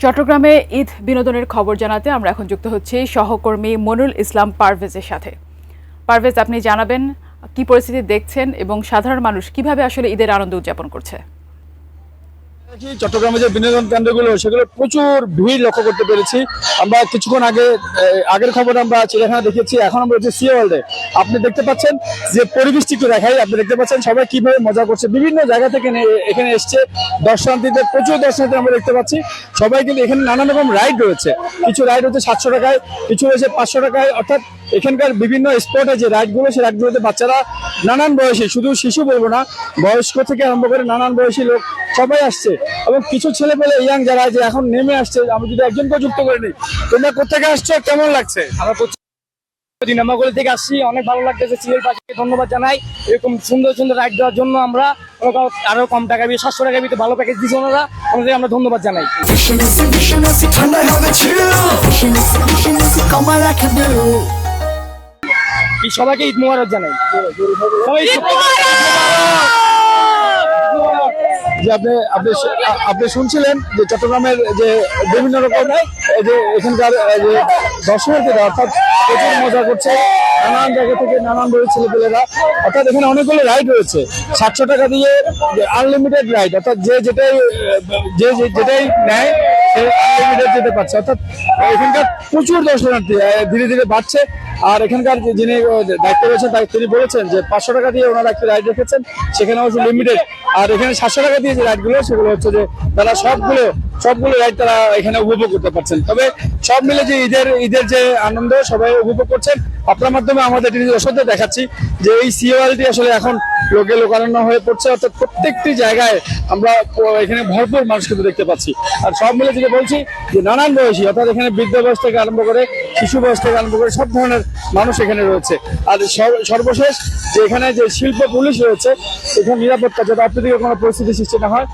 চট্টগ্রামে ঈদ বিনোদনের খবর জানাতে আমরা এখন যুক্ত হচ্ছি সহকর্মী মনুল ইসলাম পারভেজের সাথে। পারভেজ, আপনি জানাবেন কি পরিস্থিতি দেখছেন এবং সাধারণ মানুষ কিভাবে আসলে ঈদের আনন্দ উদযাপন করছে? চট্টগ্রামে যে বিনোদন কেন্দ্রগুলো সেগুলো প্রচুর ভিড় লক্ষ্য করতে পেরেছি। আমরা কিছুক্ষণ আগের খবর আমরা চিড়িয়াখানা দেখেছি, এখন আমরা হচ্ছে সি ওয়ার্ল্ডে। আপনি দেখতে পাচ্ছেন যে পরিবেশটি একটু দেখাই, আপনি দেখতে পাচ্ছেন সবাই কিভাবে মজা করছে, বিভিন্ন জায়গা থেকে এখানে এসছে দর্শনার্থীদের, প্রচুর দর্শনার্থী আমরা দেখতে পাচ্ছি। সবাই কিন্তু এখানে নানান রকম রাইড রয়েছে, কিছু রাইড হচ্ছে 700 টাকায়, কিছু রয়েছে 500 টাকায়। অর্থাৎ এখানকার বিভিন্ন স্পটে যে রাইডগুলো, সেই রাইডগুলোতে বাচ্চারা নানান বয়সী, শুধু শিশু বলবো না, বয়স্ক থেকে আরম্ভ করে নানান বয়সী লোক সবাই আসছে। এবং কিছু ছেলে পেলে ইয়াং যারা যে এখন নেমে আসছে, আমি যদি একজনকে যুক্ত করে নিই, তোমরা কোথেকে আসছো, কেমন লাগছে? আমরা দিনামাগুলি থেকে আসছি, অনেক ভালো লাগতেছে। সিএল পাখিকে ধন্যবাদ জানাই এরকম সুন্দর সুন্দর রাইড দেওয়ার জন্য। আমরা আরো কম টাকা 700 টাকা ভিতরে ভালো প্যাকেজ দিচ্ছে ওনারা, আমাদের আমরা ধন্যবাদ জানাই। সবাইকে ঈদ মোবারক জানাই। যে আপনি শুনছিলেন যে চট্টগ্রামের যে বিভিন্ন রকম যে এখানকার যে দর্শনার্থীরা অর্থাৎ প্রচুর মজা করছে, নানান জায়গা থেকে নানান বড় ছেলেপেলেরা। অর্থাৎ এখানে অনেকগুলো রাইড রয়েছে 700 টাকা দিয়ে, আনলিমিটেড রাইড, অর্থাৎ যে যেটাই নেয় সে আনলিমিটেড যেতে পারছে। অর্থাৎ এখানকার প্রচুর দর্শনার্থী ধীরে ধীরে বাড়ছে। আর এখানকার যিনি দায়িত্ব রয়েছেন তিনি বলেছেন যে 500 টাকা দিয়ে ওনারা একটি রাইড রেখেছেন, সেখানে হচ্ছে লিমিটেড। আর এখানে 700 টাকা দিয়ে যে রাইডগুলো, সেগুলো হচ্ছে যে তারা সবগুলো রাইড তারা এখানে উপভোগ করতে পারছেন। তবে সব মিলে যে ঈদের যে আনন্দ সবাই উপভোগ করছেন, আপনার মাধ্যমে আমাদের দর্শকদের দেখাচ্ছি যে এই সিওয়ালটি আসলে এখন লোকারণ্য হয়ে পড়ছে। অর্থাৎ প্রত্যেকটি জায়গায় আমরা এখানে ভরপুর মানুষ কিন্তু দেখতে পাচ্ছি। আর সব মিলে যেটা বলছি যে নানান বয়সী, অর্থাৎ এখানে বৃদ্ধ বয়স থেকে আরম্ভ করে শিশু বয়স থেকে আরম্ভ করে সব ধরনের মানুষ এখানে রয়েছে। আর সর্বশেষ যে এখানে যে শিল্প পুলিশ রয়েছে, এখানে নিরাপত্তা যাতে অপ্রীতিকর কোনো পরিস্থিতি সৃষ্টি না হয়,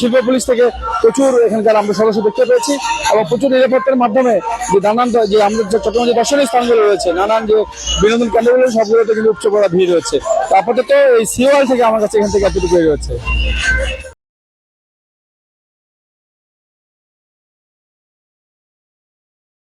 শিল্প পুলিশ থেকে প্রচুর এখানকার আমরা সদস্য দেখতে পেয়েছি। এবং প্রচুর নিরাপত্তার মাধ্যমে যে নানান যে আমাদের চট্টগ্রাম যে দর্শনীয় স্থানগুলো রয়েছে, নানান যে বিনোদন কেন্দ্রগুলো, সবগুলোতে কিন্তু উচ্চ বড় ভিড় রয়েছে। আপাতত এই সিওয়াল থেকে আমার কাছে এখান থেকে এতটুকু রয়েছে।